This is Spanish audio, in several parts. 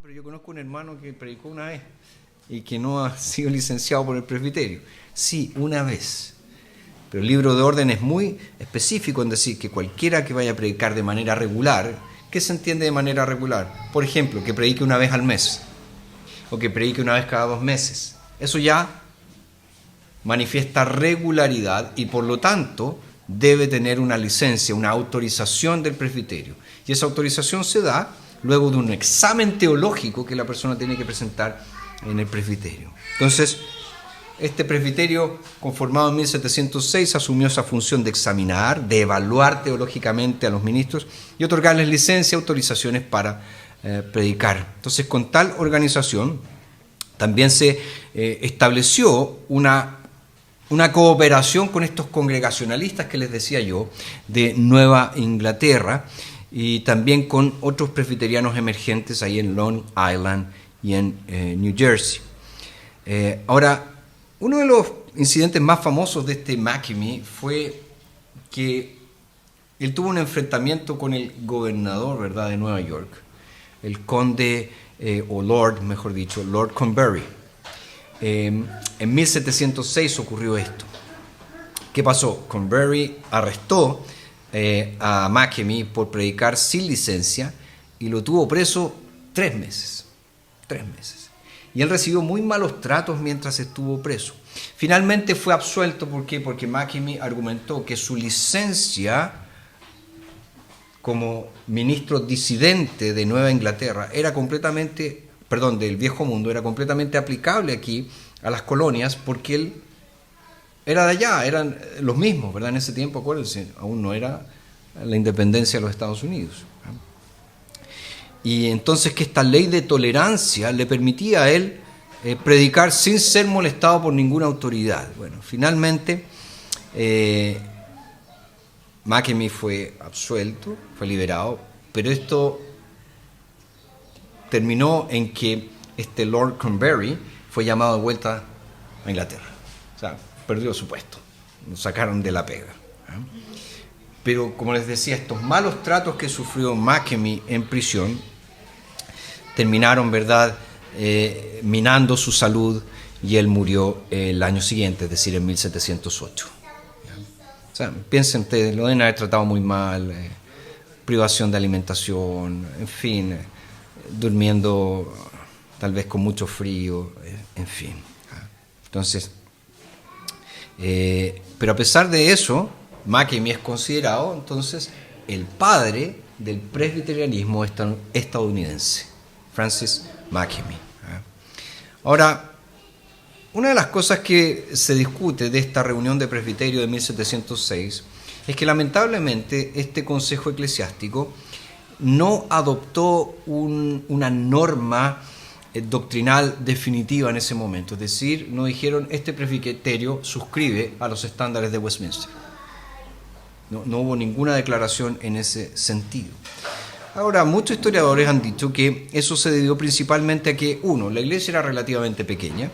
pero yo conozco un hermano que predicó una vez y que no ha sido licenciado por el presbiterio. Sí, una vez. Pero el libro de orden es muy específico en decir que cualquiera que vaya a predicar de manera regular, ¿qué se entiende de manera regular? Por ejemplo, que predique una vez al mes o que predique una vez cada 2 meses. Eso ya manifiesta regularidad y por lo tanto debe tener una licencia, una autorización del presbiterio. Y esa autorización se da luego de un examen teológico que la persona tiene que presentar en el presbiterio. Entonces, este presbiterio, conformado en 1706, asumió esa función de examinar, de evaluar teológicamente a los ministros y otorgarles licencia y autorizaciones para predicar. Entonces, con tal organización, también se estableció una cooperación con estos congregacionalistas que les decía yo, de Nueva Inglaterra, y también con otros presbiterianos emergentes ahí en Long Island y en New Jersey. Ahora, uno de los incidentes más famosos de este McKinney fue que él tuvo un enfrentamiento con el gobernador, ¿verdad?, de Nueva York, el conde, o Lord, mejor dicho, Lord Cornbury. En 1706 ocurrió esto. ¿Qué pasó? Cornbury arrestó a McKinney por predicar sin licencia y lo tuvo preso 3 meses. 3 meses. Y él recibió muy malos tratos mientras estuvo preso. Finalmente fue absuelto. ¿Por qué? Porque McKinney argumentó que su licencia como ministro disidente de Nueva Inglaterra del Viejo Mundo, era completamente aplicable aquí a las colonias porque él era de allá, eran los mismos, ¿verdad? En ese tiempo, acuérdense, aún no era la independencia de los Estados Unidos. Y entonces que esta ley de tolerancia le permitía a él predicar sin ser molestado por ninguna autoridad. Bueno, finalmente McKinney fue absuelto, fue liberado, pero esto terminó en que este Lord Cornbury fue llamado de vuelta a Inglaterra. O sea, perdió su puesto, lo sacaron de la pega. Pero como les decía, estos malos tratos que sufrió McKinney en prisión terminaron, ¿verdad?, minando su salud y él murió el año siguiente, es decir, en 1708. O sea, piensen ustedes, lo deben haber tratado muy mal, privación de alimentación, en fin, durmiendo tal vez con mucho frío, en fin. Entonces, pero a pesar de eso, McKinney es considerado entonces el padre del presbiterianismo estadounidense, Francis McKinney. Ahora, una de las cosas que se discute de esta reunión de presbiterio de 1706 es que lamentablemente este consejo eclesiástico no adoptó una norma doctrinal definitiva en ese momento. Es decir, no dijeron este presbiterio suscribe a los estándares de Westminster. No hubo ninguna declaración en ese sentido. Ahora, muchos historiadores han dicho que eso se debió principalmente a que, uno, la iglesia era relativamente pequeña,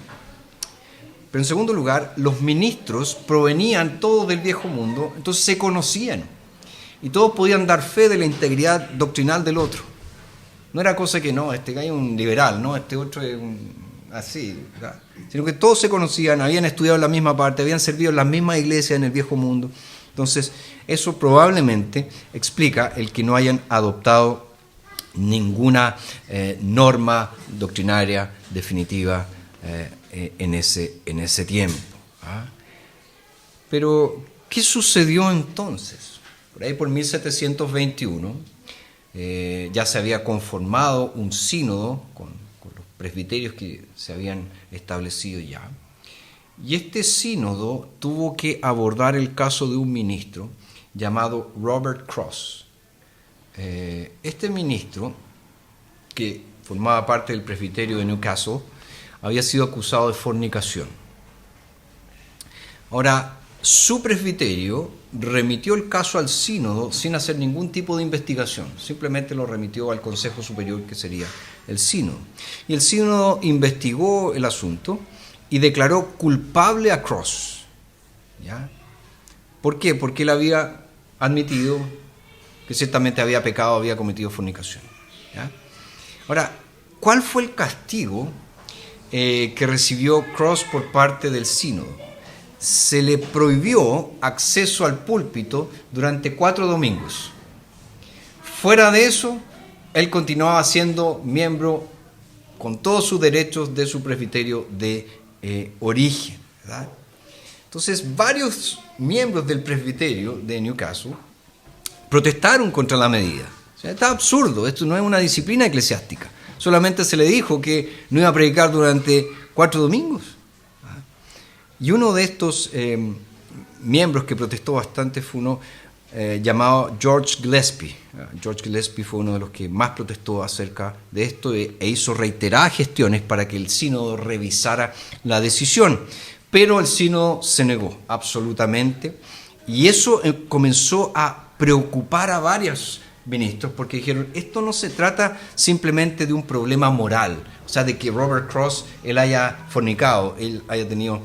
pero en segundo lugar, los ministros provenían todos del Viejo Mundo, entonces se conocían y todos podían dar fe de la integridad doctrinal del otro. No era cosa que no, este es un liberal, no, este otro es así, ¿verdad? Sino que todos se conocían, habían estudiado en la misma parte, habían servido en las mismas iglesias en el Viejo Mundo. Entonces, eso probablemente explica el que no hayan adoptado ninguna norma doctrinaria definitiva en ese tiempo. Pero, ¿qué sucedió entonces? Por ahí por 1721 ya se había conformado un sínodo con los presbiterios que se habían establecido ya. Y este sínodo tuvo que abordar el caso de un ministro llamado Robert Cross. Este ministro, que formaba parte del presbiterio de Newcastle, había sido acusado de fornicación. Ahora, su presbiterio remitió el caso al sínodo sin hacer ningún tipo de investigación, simplemente lo remitió al Consejo Superior, que sería el sínodo. Y el sínodo investigó el asunto y declaró culpable a Cross. ¿Ya? ¿Por qué? Porque él había admitido que ciertamente había pecado, había cometido fornicación. ¿Ya? Ahora, ¿cuál fue el castigo que recibió Cross por parte del sínodo? Se le prohibió acceso al púlpito durante 4 domingos. Fuera de eso, él continuaba siendo miembro con todos sus derechos de su presbiterio de origen, ¿verdad? Entonces, varios miembros del presbiterio de Newcastle protestaron contra la medida. O sea, está absurdo, esto no es una disciplina eclesiástica. Solamente se le dijo que no iba a predicar durante 4 domingos. Y uno de estos miembros que protestó bastante fue uno llamado George Gillespie. George Gillespie fue uno de los que más protestó acerca de esto e hizo reiteradas gestiones para que el sínodo revisara la decisión. Pero el sínodo se negó absolutamente y eso comenzó a preocupar a varios ministros porque dijeron, esto no se trata simplemente de un problema moral, o sea, de que Robert Cross, él haya fornicado, él haya tenido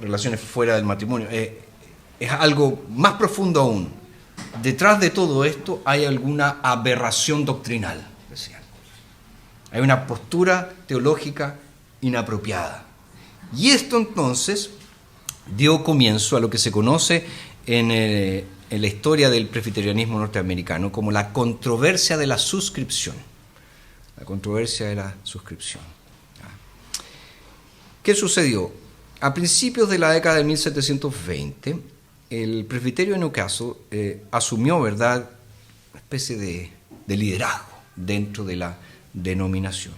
relaciones fuera del matrimonio, es algo más profundo aún. Detrás de todo esto hay alguna aberración doctrinal, decían. Hay una postura teológica inapropiada. Y esto entonces dio comienzo a lo que se conoce en la historia del presbiterianismo norteamericano como la controversia de la suscripción. La controversia de la suscripción. ¿Qué sucedió? A principios de la década de 1720, el presbiterio de Newcastle asumió, ¿verdad?, una especie de liderazgo dentro de la denominación.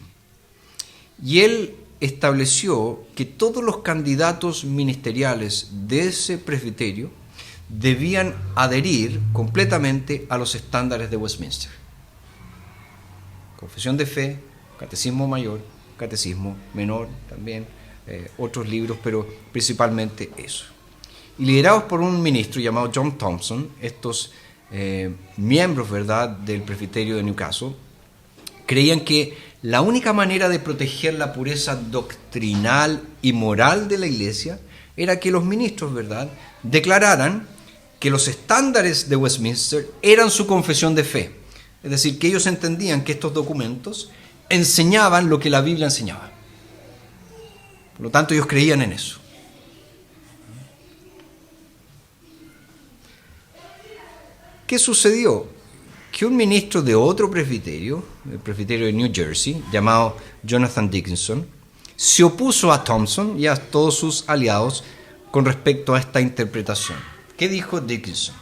Y él estableció que todos los candidatos ministeriales de ese presbiterio debían adherir completamente a los estándares de Westminster. Confesión de fe, catecismo mayor, catecismo menor también, otros libros, pero principalmente eso. Y liderados por un ministro llamado John Thompson, estos miembros, ¿verdad?, del presbiterio de Newcastle, creían que la única manera de proteger la pureza doctrinal y moral de la Iglesia era que los ministros, ¿verdad?, declararan que los estándares de Westminster eran su confesión de fe. Es decir, que ellos entendían que estos documentos enseñaban lo que la Biblia enseñaba. Por lo tanto, ellos creían en eso. ¿Qué sucedió? Que un ministro de otro presbiterio, el presbiterio de New Jersey, llamado Jonathan Dickinson, se opuso a Thompson y a todos sus aliados con respecto a esta interpretación. ¿Qué dijo Dickinson?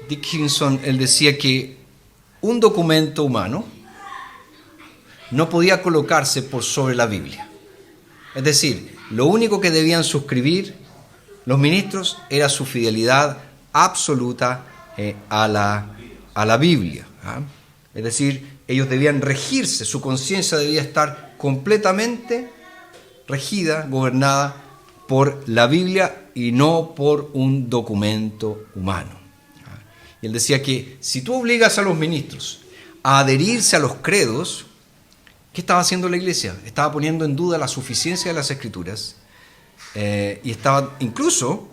Dickinson, él decía que un documento humano no podía colocarse por sobre la Biblia. Es decir, lo único que debían suscribir los ministros era su fidelidad absoluta a la Biblia. Es decir, ellos debían regirse, su conciencia debía estar completamente regida, gobernada por la Biblia y no por un documento humano. Y él decía que si tú obligas a los ministros a adherirse a los credos, ¿qué estaba haciendo la Iglesia? Estaba poniendo en duda la suficiencia de las Escrituras y estaba incluso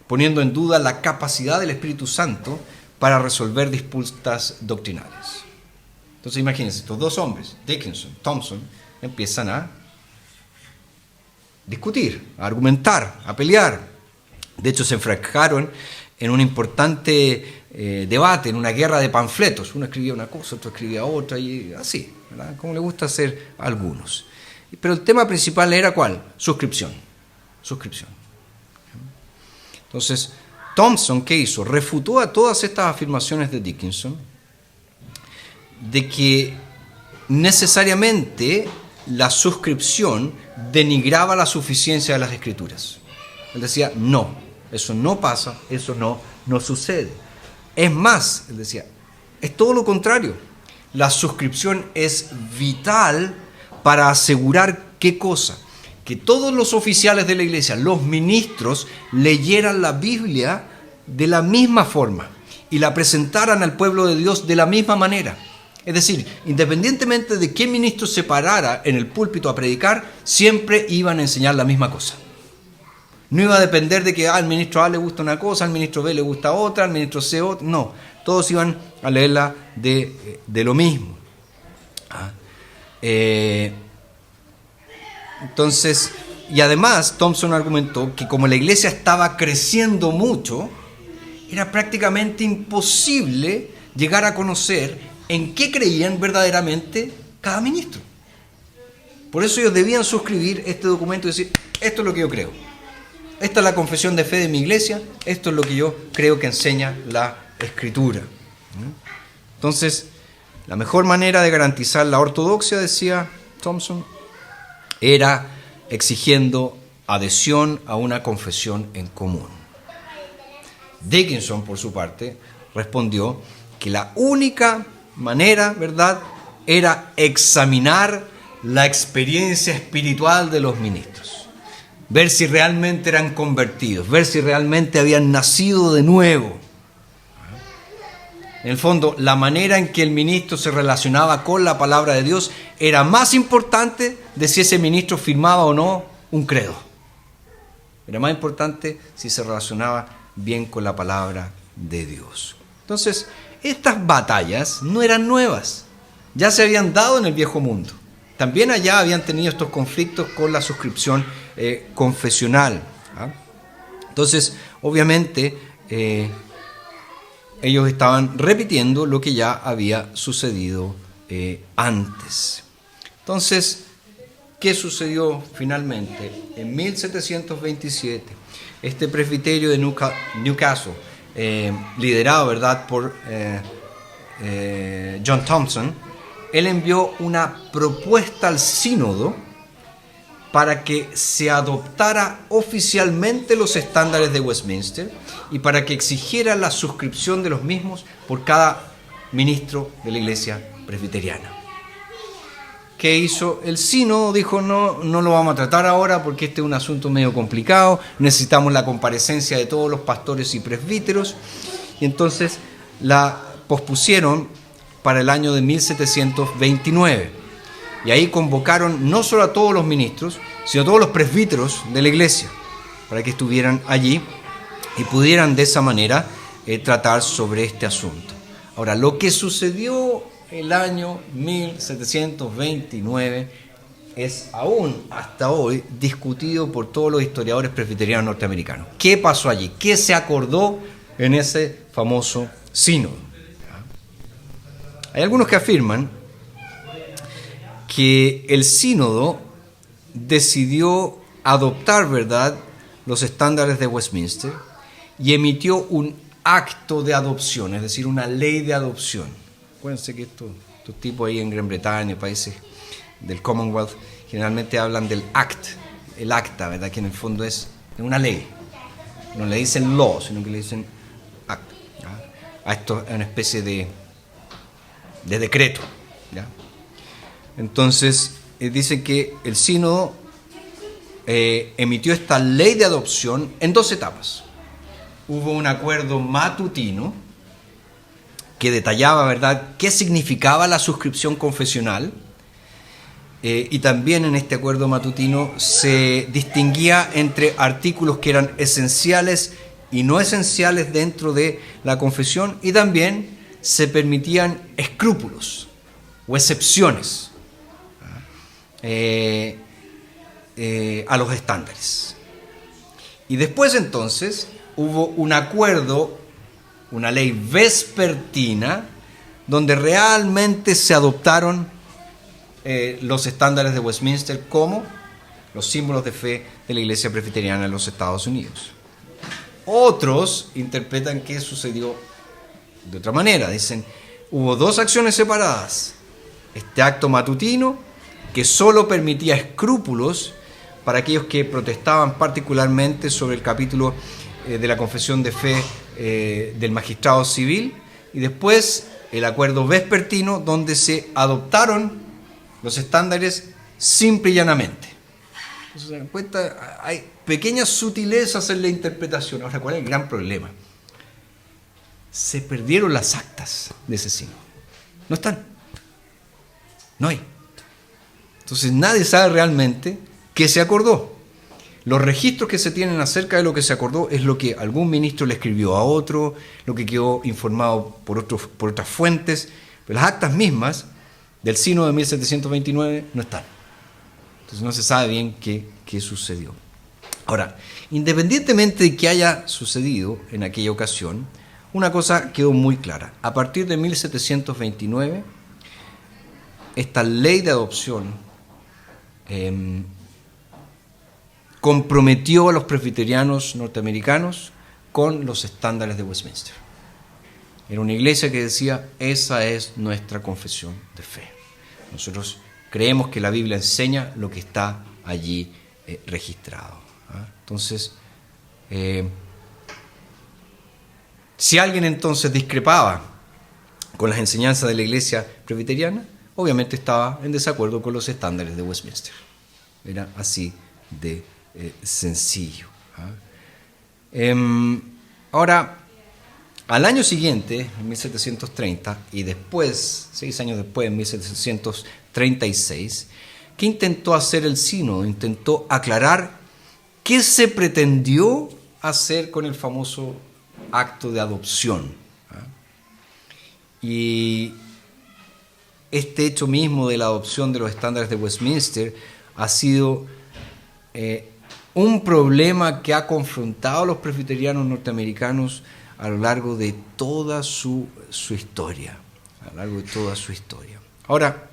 poniendo en duda la capacidad del Espíritu Santo para resolver disputas doctrinales. Entonces imagínense, estos dos hombres, Dickinson, Thompson, empiezan a discutir, a argumentar, a pelear. De hecho, se enfrascaron en un importante debate, en una guerra de panfletos. Uno escribía una cosa, otro escribía otra, y así, ¿verdad?, como le gusta hacer a algunos. Pero el tema principal era ¿cuál? Suscripción. Entonces, Thompson, ¿qué hizo? Refutó a todas estas afirmaciones de Dickinson de que necesariamente la suscripción denigraba la suficiencia de las Escrituras. Él decía, no, eso no pasa, eso no sucede. Es más, él decía, es todo lo contrario. La suscripción es vital para asegurar ¿qué cosa? Que todos los oficiales de la Iglesia, los ministros, leyeran la Biblia de la misma forma y la presentaran al pueblo de Dios de la misma manera. Es decir, independientemente de qué ministro se parara en el púlpito a predicar, siempre iban a enseñar la misma cosa. No iba a depender de que al ministro A le gusta una cosa, al ministro B le gusta otra, al ministro C otra. No, todos iban a leerla de lo mismo. Entonces, y además Thompson argumentó que como la iglesia estaba creciendo mucho, era prácticamente imposible llegar a conocer en qué creían verdaderamente cada ministro. Por eso ellos debían suscribir este documento y decir, esto es lo que yo creo. Esta es la confesión de fe de mi iglesia, esto es lo que yo creo que enseña la Escritura. Entonces, la mejor manera de garantizar la ortodoxia, decía Thompson, era exigiendo adhesión a una confesión en común. Dickinson, por su parte, respondió que la única manera, ¿verdad?, era examinar la experiencia espiritual de los ministros, ver si realmente eran convertidos, ver si realmente habían nacido de nuevo. En el fondo, la manera en que el ministro se relacionaba con la palabra de Dios era más importante de si ese ministro firmaba o no un credo. Era más importante si se relacionaba bien con la palabra de Dios. Entonces, estas batallas no eran nuevas, ya se habían dado en el viejo mundo. También allá habían tenido estos conflictos con la suscripción confesional. Entonces, obviamente, ellos estaban repitiendo lo que ya había sucedido antes. Entonces, ¿qué sucedió finalmente? En 1727, este presbiterio de Newcastle, liderado, ¿verdad?, por John Thompson, él envió una propuesta al sínodo para que se adoptara oficialmente los estándares de Westminster y para que exigiera la suscripción de los mismos por cada ministro de la iglesia presbiteriana. ¿Qué hizo el sínodo? Dijo, no lo vamos a tratar ahora porque este es un asunto medio complicado, necesitamos la comparecencia de todos los pastores y presbíteros, y entonces la pospusieron para el año de 1729. Y ahí convocaron no solo a todos los ministros, sino a todos los presbíteros de la iglesia, para que estuvieran allí y pudieran de esa manera tratar sobre este asunto. Ahora, lo que sucedió el año 1729 es aún hasta hoy discutido por todos los historiadores presbiterianos norteamericanos. ¿Qué pasó allí? ¿Qué se acordó en ese famoso sínodo? Hay algunos que afirman que el sínodo decidió adoptar, ¿verdad?, los estándares de Westminster y emitió un acto de adopción, es decir, una ley de adopción. Acuérdense que estos tipos ahí en Gran Bretaña, países del Commonwealth, generalmente hablan del el acta, ¿verdad?, que en el fondo es una ley. No le dicen law, sino que le dicen act. A esto es una especie de decreto, ¿ya? Entonces, dice que el sínodo emitió esta ley de adopción en 2 etapas. Hubo un acuerdo matutino que detallaba, ¿verdad?, qué significaba la suscripción confesional, y también en este acuerdo matutino se distinguía entre artículos que eran esenciales y no esenciales dentro de la confesión, y también se permitían escrúpulos o excepciones a los estándares. Y después entonces hubo un acuerdo, una ley vespertina, donde realmente se adoptaron los estándares de Westminster como los símbolos de fe de la Iglesia Presbiteriana en los Estados Unidos. Otros interpretan que sucedió de otra manera. Dicen, hubo 2 acciones separadas. Este acto matutino, que solo permitía escrúpulos para aquellos que protestaban particularmente sobre el capítulo de la confesión de fe del magistrado civil, y después el acuerdo vespertino, donde se adoptaron los estándares simple y llanamente. Entonces, se dan cuenta, hay pequeñas sutilezas en la interpretación. Ahora, ¿cuál es el gran problema? Se perdieron las actas de ese sínodo. No están. No hay. Entonces nadie sabe realmente qué se acordó. Los registros que se tienen acerca de lo que se acordó es lo que algún ministro le escribió a otro, lo que quedó informado por otras fuentes, pero las actas mismas del sínodo de 1729 no están. Entonces no se sabe bien qué sucedió. Ahora, independientemente de que haya sucedido en aquella ocasión, una cosa quedó muy clara. A partir de 1729, esta ley de adopción comprometió a los presbiterianos norteamericanos con los estándares de Westminster. Era una iglesia que decía, esa es nuestra confesión de fe. Nosotros creemos que la Biblia enseña lo que está allí registrado. Entonces, si alguien entonces discrepaba con las enseñanzas de la iglesia presbiteriana, obviamente estaba en desacuerdo con los estándares de Westminster. Era así de sencillo. Ahora, al año siguiente, en 1730, y después, 6 años después, en 1736, ¿qué intentó hacer el sínodo? Intentó aclarar qué se pretendió hacer con el famoso acto de adopción. Y este hecho mismo de la adopción de los estándares de Westminster ha sido un problema que ha confrontado a los presbiterianos norteamericanos a lo largo de toda su historia. A lo largo de toda su historia. Ahora,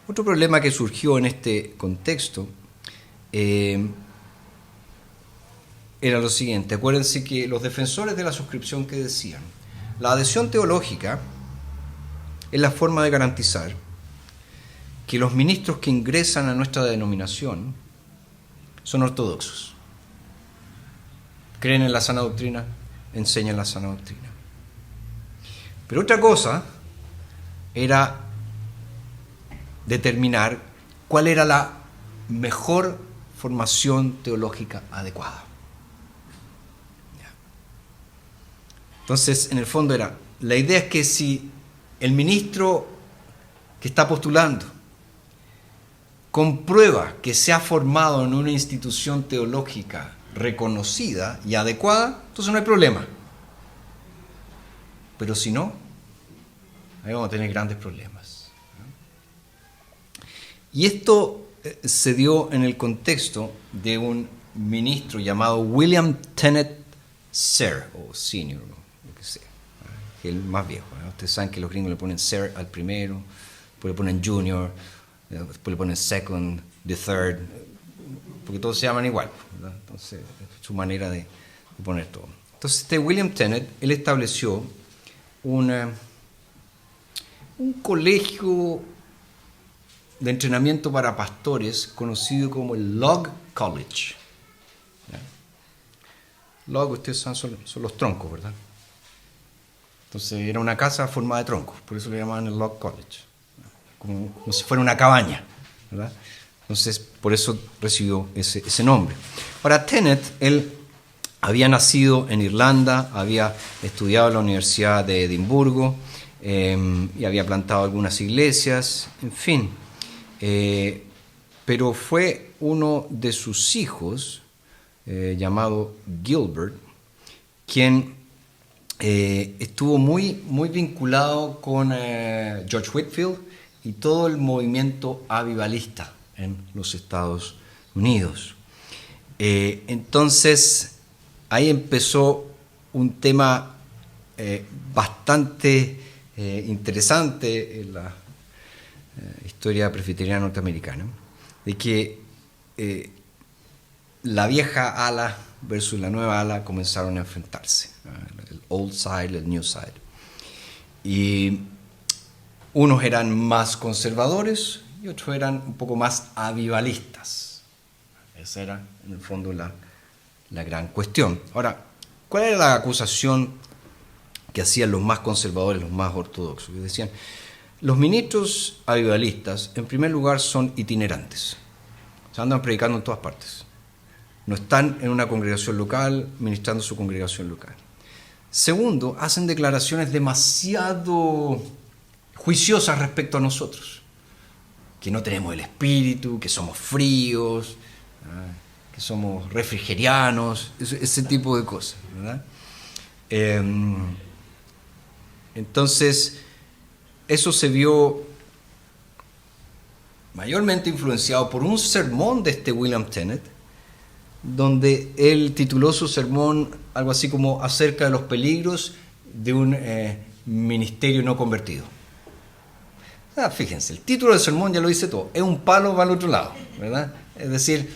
otro problema que surgió en este contexto era lo siguiente. Acuérdense que los defensores de la suscripción que decían, la adhesión teológica es la forma de garantizar que los ministros que ingresan a nuestra denominación son ortodoxos. Creen en la sana doctrina, enseñan la sana doctrina. Pero otra cosa era determinar cuál era la mejor formación teológica adecuada. Entonces, en el fondo la idea es que si el ministro que está postulando comprueba que se ha formado en una institución teológica reconocida y adecuada, entonces no hay problema. Pero si no, ahí vamos a tener grandes problemas. Y esto se dio en el contexto de un ministro llamado William Tennent Sr. o Senior, lo que sea, el más viejo. Ustedes saben que los gringos le ponen Sir al primero, después le ponen Junior, después le ponen Second, the Third, porque todos se llaman igual, ¿verdad? Entonces, es su manera de poner todo. Entonces, este William Tennent, él estableció un colegio de entrenamiento para pastores conocido como el Log College. ¿Ya? Log, ustedes saben, son los troncos, ¿verdad? Entonces era una casa formada de troncos, por eso le llamaban el Log College, como si fuera una cabaña, ¿verdad? Entonces por eso recibió ese nombre. Ahora, Tennent, él había nacido en Irlanda, había estudiado en la Universidad de Edimburgo y había plantado algunas iglesias, en fin. Pero fue uno de sus hijos, llamado Gilbert, quien estuvo muy, muy vinculado con George Whitefield y todo el movimiento avivalista en los Estados Unidos. Entonces, ahí empezó un tema bastante interesante en la historia presbiteriana norteamericana, de que la vieja ala versus la nueva ala comenzaron a enfrentarse, el old side, el new side. Y unos eran más conservadores y otros eran un poco más avivalistas. Esa era, en el fondo, la gran cuestión. Ahora, ¿cuál era la acusación que hacían los más conservadores, los más ortodoxos? Que decían, los ministros avivalistas, en primer lugar, son itinerantes. Se andan predicando en todas partes. No están en una congregación local, ministrando su congregación local. Segundo, hacen declaraciones demasiado juiciosas respecto a nosotros. Que no tenemos el espíritu, que somos fríos, que somos refrigerianos, ese tipo de cosas, ¿verdad? Entonces, eso se vio mayormente influenciado por un sermón de este William Tennent, donde él tituló su sermón algo así como acerca de los peligros de un ministerio no convertido. Fíjense, el título del sermón ya lo dice todo, es un palo para el otro lado, ¿verdad? Es decir,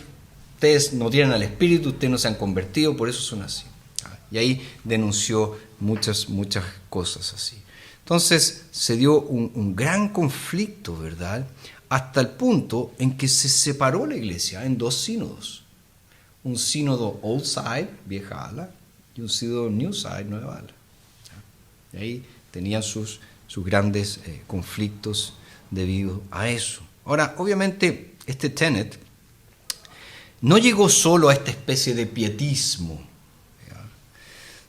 ustedes no tienen al Espíritu, ustedes no se han convertido, por eso son así. Y ahí denunció muchas cosas así. Entonces se dio un gran conflicto, ¿verdad? Hasta el punto en que se separó la iglesia en dos sínodos. Un sínodo Old Side, vieja ala, y un sínodo New Side, nueva ala. Y ahí tenían sus grandes conflictos debido a eso. Ahora, obviamente, este Tennent no llegó solo a esta especie de pietismo, ¿ya?,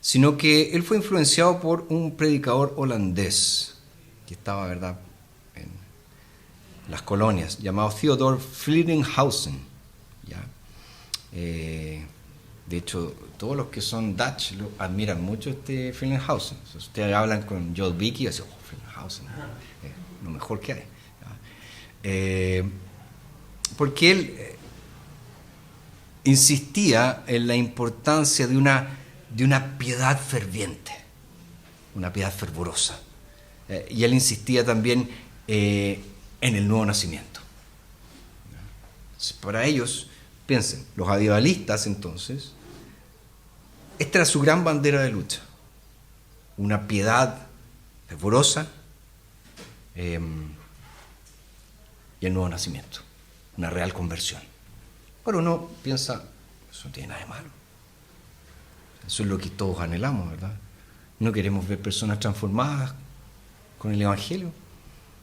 sino que él fue influenciado por un predicador holandés que estaba, ¿verdad?, en las colonias, llamado Theodor Flittinghausen, ¿ya? De hecho, todos los que son Dutch lo admiran mucho este Flittinghausen. Si ustedes hablan con Joel Vicky y dicen, Flittinghausen, lo mejor que hay. Porque él insistía en la importancia de una piedad ferviente, una piedad fervorosa. Y él insistía también en el nuevo nacimiento. Para ellos, piensen, los adievalistas entonces, esta era su gran bandera de lucha, una piedad fervorosa y el nuevo nacimiento, una real conversión. Bueno, uno piensa, eso no tiene nada de malo, eso es lo que todos anhelamos, ¿verdad? No queremos ver personas transformadas con el Evangelio,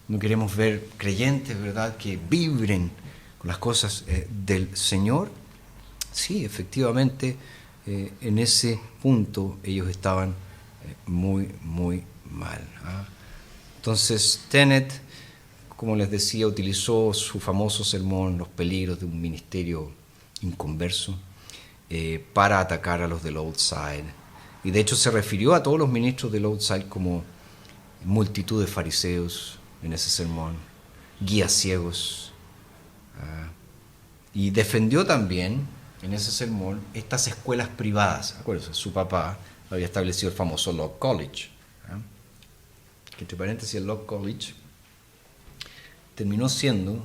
no queremos ver creyentes, ¿verdad?, que vibren con las cosas del Señor. Sí, efectivamente, en ese punto ellos estaban muy mal. Entonces, Tennent, como les decía, utilizó su famoso sermón, Los peligros de un ministerio inconverso, para atacar a los del Old Side. Y de hecho se refirió a todos los ministros del Old Side como multitud de fariseos en ese sermón, guías ciegos. Y defendió también en ese sermón estas escuelas privadas. Acuérdense, su papá había establecido el famoso Law College, que entre paréntesis el Law College terminó siendo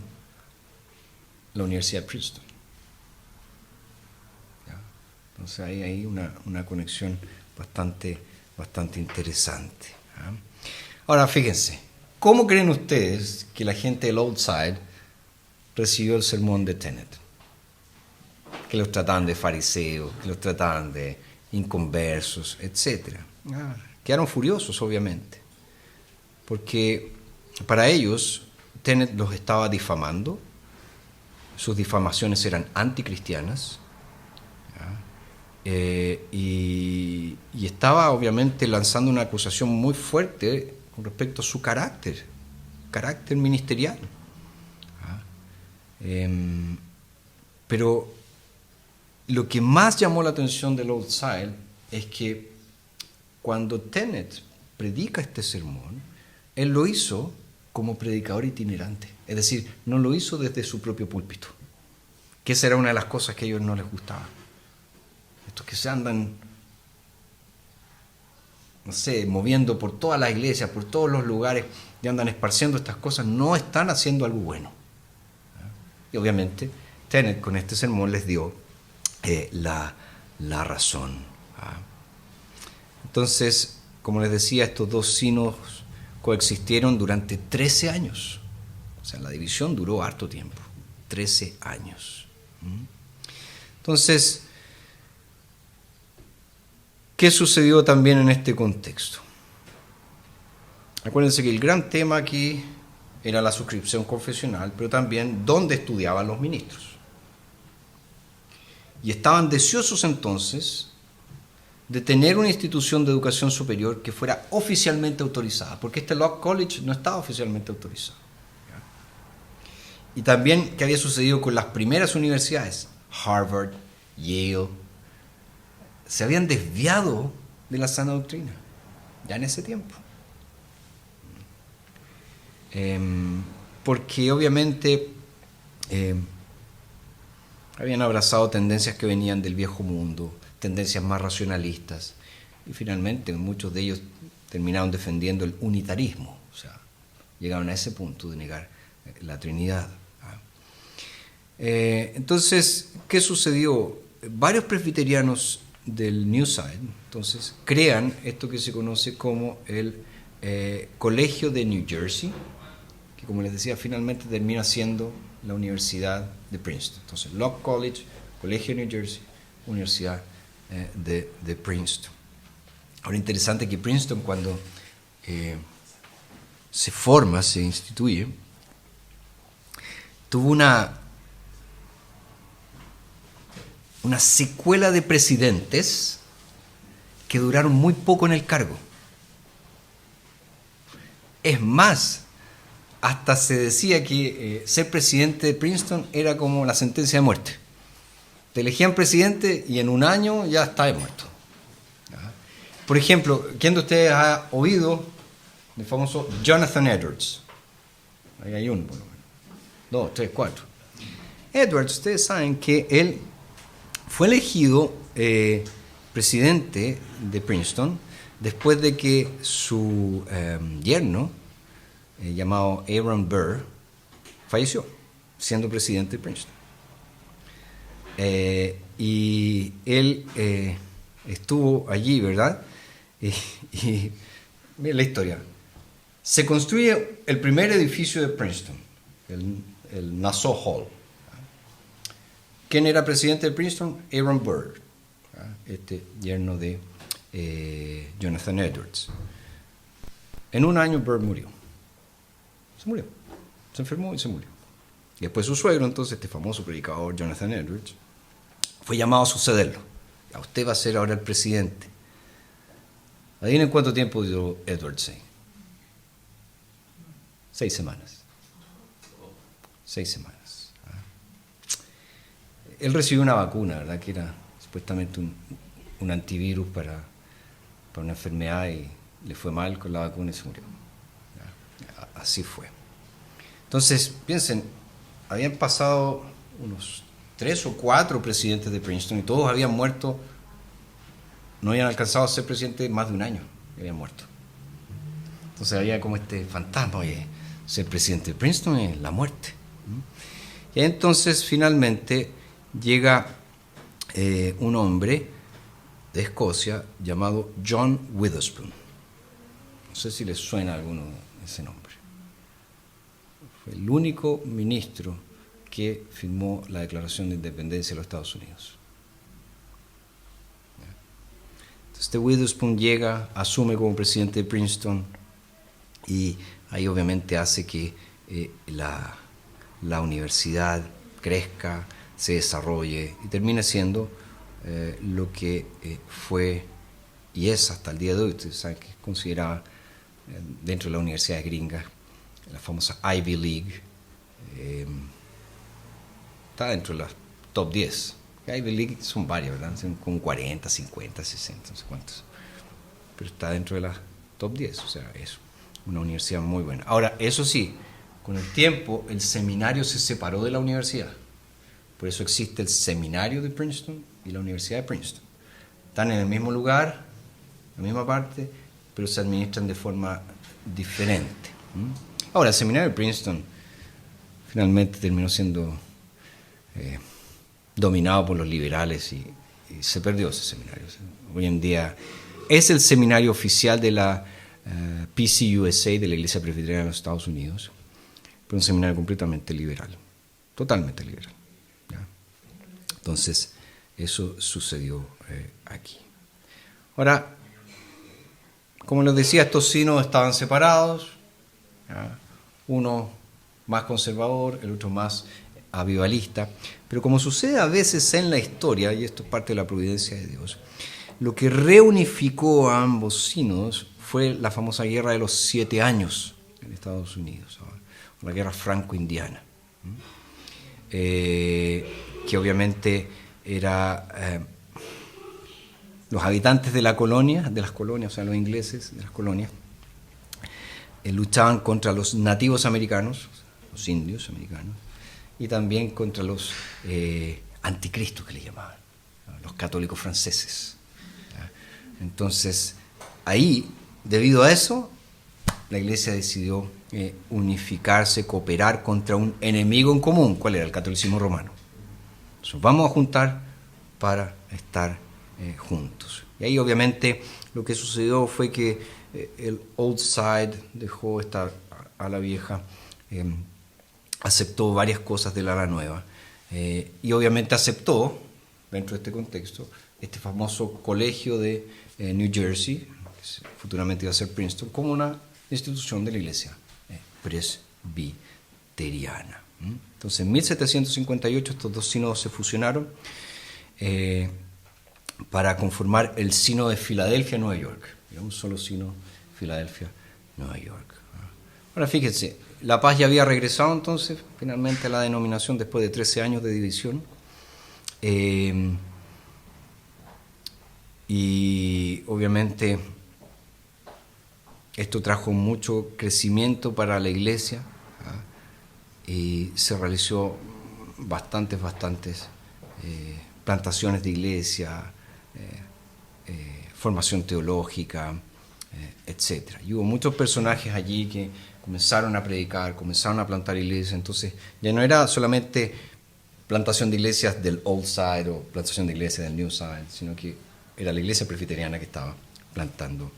la Universidad de Princeton. Entonces hay ahí una conexión bastante interesante. Ahora fíjense, ¿cómo creen ustedes que la gente del Old Side recibió el sermón de Tennent? Que los trataban de fariseos, que los trataban de inconversos, etc. Quedaron furiosos, obviamente, porque para ellos Tennent los estaba difamando, sus difamaciones eran anticristianas, y estaba obviamente lanzando una acusación muy fuerte con respecto a su carácter ministerial. Pero lo que más llamó la atención del Old Side es que cuando Tennent predica este sermón, él lo hizo como predicador itinerante, es decir, no lo hizo desde su propio púlpito, que esa era una de las cosas que a ellos no les gustaba. Estos que se andan, no sé, moviendo por todas las iglesias, por todos los lugares, y andan esparciendo estas cosas, no están haciendo algo bueno. Y obviamente Tennent con este sermón les dio la razón. Entonces, como les decía, estos dos sínodos coexistieron durante 13 años. O sea, la división duró harto tiempo, 13 años. Entonces, ¿qué sucedió también en este contexto? Acuérdense que el gran tema aquí era la suscripción confesional, pero también dónde estudiaban los ministros. Y estaban deseosos entonces de tener una institución de educación superior que fuera oficialmente autorizada, porque este Law College no estaba oficialmente autorizado. Y también, ¿qué había sucedido con las primeras universidades? Harvard, Yale, se habían desviado de la sana doctrina, ya en ese tiempo. porque obviamente habían abrazado tendencias que venían del viejo mundo, tendencias más racionalistas, y finalmente muchos de ellos terminaron defendiendo el unitarismo, o sea, llegaron a ese punto de negar la Trinidad. Entonces, ¿qué sucedió? Varios presbiterianos del New Side, entonces, crean esto que se conoce como el Colegio de New Jersey, que, como les decía, finalmente termina siendo la Universidad de Princeton. Entonces, Locke College, Colegio de New Jersey, Universidad de Princeton. Ahora, interesante que Princeton, cuando se forma, se instituye, tuvo una secuela de presidentes que duraron muy poco en el cargo. Es más, hasta se decía que ser presidente de Princeton era como la sentencia de muerte. Te elegían presidente y en un año ya estabas muerto. Por ejemplo, ¿quién de ustedes ha oído del famoso Jonathan Edwards? Ahí hay uno, por lo menos. 2, 3, 4. Edwards, ustedes saben que él fue elegido presidente de Princeton después de que su yerno, llamado Aaron Burr, falleció siendo presidente de Princeton. Y él estuvo allí, ¿verdad? Y miren la historia. Se construye el primer edificio de Princeton, el Nassau Hall. ¿Quién era presidente de Princeton? Aaron Burr, este yerno de Jonathan Edwards. En un año Burr murió. Se murió. Se enfermó y se murió. Y después su suegro, entonces, este famoso predicador Jonathan Edwards, fue llamado a sucederlo. A usted va a ser ahora el presidente. Adivinen cuánto tiempo dio Edwards ahí. 6 semanas. 6 semanas. Él recibió una vacuna, ¿verdad? Que era supuestamente un antivirus para una enfermedad, y le fue mal con la vacuna y se murió. Así fue. Entonces, piensen, habían pasado unos 3 o 4 presidentes de Princeton y todos habían muerto, no habían alcanzado a ser presidente más de un año, habían muerto. Entonces había como este fantasma, oye, ser presidente de Princeton es la muerte. Y entonces finalmente llega un hombre de Escocia llamado John Witherspoon. No sé si les suena a alguno ese nombre. Fue el único ministro que firmó la Declaración de Independencia de los Estados Unidos. Entonces, este Witherspoon llega, asume como presidente de Princeton, y ahí obviamente hace que la universidad crezca, se desarrolle y termine siendo lo que fue y es hasta el día de hoy. Ustedes saben que es considerada dentro de las universidades gringas, la famosa Ivy League, está dentro de las top 10. Ivy League son varias, ¿verdad? Son como 40, 50, 60, no sé cuántos. Pero está dentro de las top 10, o sea, es una universidad muy buena. Ahora, eso sí, con el tiempo el seminario se separó de la universidad. Por eso existe el seminario de Princeton y la Universidad de Princeton. Están en el mismo lugar, en la misma parte, pero se administran de forma diferente. Ahora, el seminario de Princeton finalmente terminó siendo dominado por los liberales y se perdió ese seminario. Hoy en día es el seminario oficial de la PCUSA, de la Iglesia Presbiteriana de los Estados Unidos, pero un seminario completamente liberal, totalmente liberal. ¿Ya? Entonces, eso sucedió aquí. Ahora, como les decía, estos sínodos estaban separados, ¿ya? Uno más conservador, el otro más avivalista, pero como sucede a veces en la historia, y esto es parte de la providencia de Dios, lo que reunificó a ambos sínodos fue la famosa Guerra de los 7 años en Estados Unidos, la Guerra Franco-Indiana, que obviamente era los habitantes de las colonias, o sea, los ingleses de las colonias, luchaban contra los nativos americanos, los indios americanos, y también contra los anticristos que le llamaban, ¿no? Los católicos franceses. Entonces, ahí, debido a eso, la Iglesia decidió unificarse, cooperar contra un enemigo en común. ¿Cuál era? El catolicismo romano. Entonces, vamos a juntar para estar juntos. Y ahí, obviamente, lo que sucedió fue que el Old Side dejó esta ala vieja, aceptó varias cosas del ala nueva, y obviamente aceptó, dentro de este contexto, este famoso colegio de New Jersey, que futuramente iba a ser Princeton, como una institución de la Iglesia presbiteriana. Entonces, en 1758 estos dos sínodos se fusionaron para conformar el sínodo de Filadelfia, Nueva York. Un solo sínodo, Filadelfia, Nueva York. Ahora fíjense, La Paz ya había regresado entonces finalmente a la denominación después de 13 años de división. Y obviamente esto trajo mucho crecimiento para la Iglesia, y se realizó bastantes plantaciones de iglesia, formación teológica, etc. Y hubo muchos personajes allí que comenzaron a predicar, comenzaron a plantar iglesias. Entonces ya no era solamente plantación de iglesias del Old Side o plantación de iglesias del New Side, sino que era la iglesia presbiteriana que estaba plantando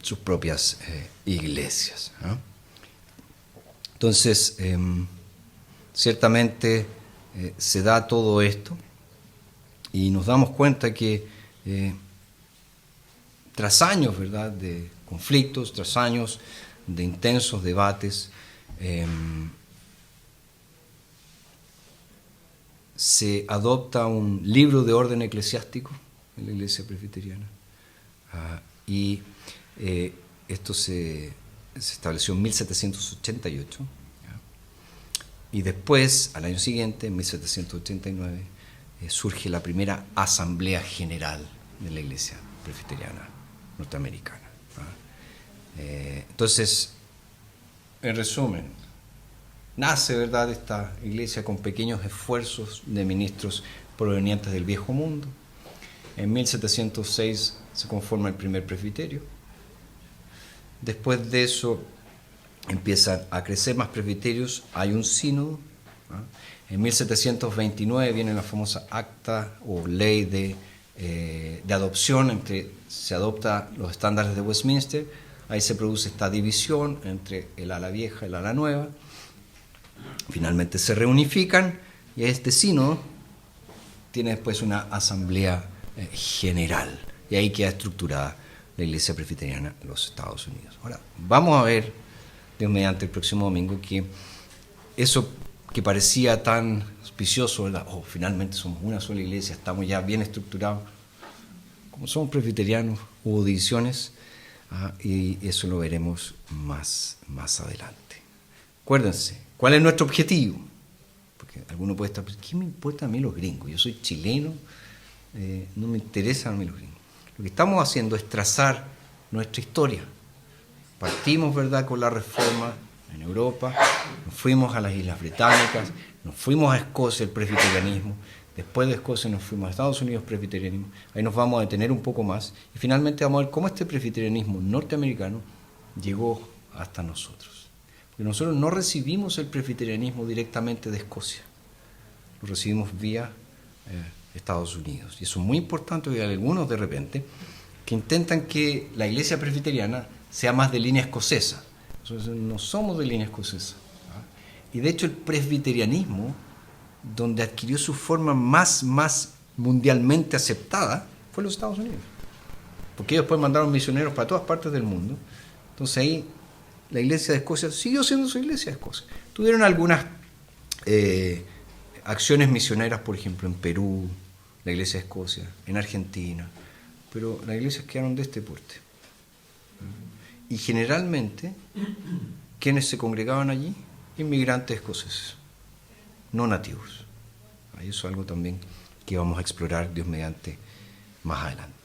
sus propias iglesias, ¿no? Entonces, ciertamente se da todo esto y nos damos cuenta que tras años, ¿verdad?, de conflictos, tras años de intensos debates, se adopta un libro de orden eclesiástico en la Iglesia presbiteriana, y esto se estableció en 1788, y después, al año siguiente, en 1789, surge la primera Asamblea General de la Iglesia presbiteriana norteamericana. Entonces, en resumen, nace, ¿verdad?, esta iglesia con pequeños esfuerzos de ministros provenientes del Viejo Mundo. En 1706 se conforma el primer presbiterio. Después de eso empiezan a crecer más presbiterios, hay un sínodo. En 1729 viene la famosa acta o ley de adopción, se adopta los estándares de Westminster. Ahí se produce esta división entre el ala vieja y el ala nueva. Finalmente se reunifican y este sínodo tiene después una asamblea general, y ahí queda estructurada la Iglesia presbiteriana en los Estados Unidos. Ahora, vamos a ver, Dios mediante, el próximo domingo, que eso que parecía tan auspicioso, ¿verdad?, finalmente somos una sola iglesia, estamos ya bien estructurados. Como somos presbiterianos, hubo divisiones, y eso lo veremos más adelante. Acuérdense, ¿cuál es nuestro objetivo? Porque alguno puede estar pensando, ¿qué me importa a mí los gringos? Yo soy chileno, no me interesan a mí los gringos. Lo que estamos haciendo es trazar nuestra historia. Partimos, ¿verdad?, con la Reforma en Europa, nos fuimos a las Islas Británicas, nos fuimos a Escocia, el presbiterianismo, después de Escocia nos fuimos a Estados Unidos, presbiterianismo, ahí nos vamos a detener un poco más, y finalmente vamos a ver cómo este presbiterianismo norteamericano llegó hasta nosotros. Porque nosotros no recibimos el presbiterianismo directamente de Escocia, lo recibimos vía Estados Unidos. Y eso es muy importante, porque hay algunos de repente que intentan que la iglesia presbiteriana sea más de línea escocesa. Nosotros no somos de línea escocesa. Y de hecho el presbiterianismo, donde adquirió su forma más mundialmente aceptada, fue en los Estados Unidos. Porque ellos después mandaron misioneros para todas partes del mundo. Entonces ahí la iglesia de Escocia siguió siendo su iglesia de Escocia. Tuvieron algunas acciones misioneras, por ejemplo, en Perú, la iglesia de Escocia, en Argentina, pero las iglesias quedaron de este porte. Y generalmente, ¿quiénes se congregaban allí? Inmigrantes escoceses, no nativos. Eso es algo también que vamos a explorar, Dios mediante, más adelante.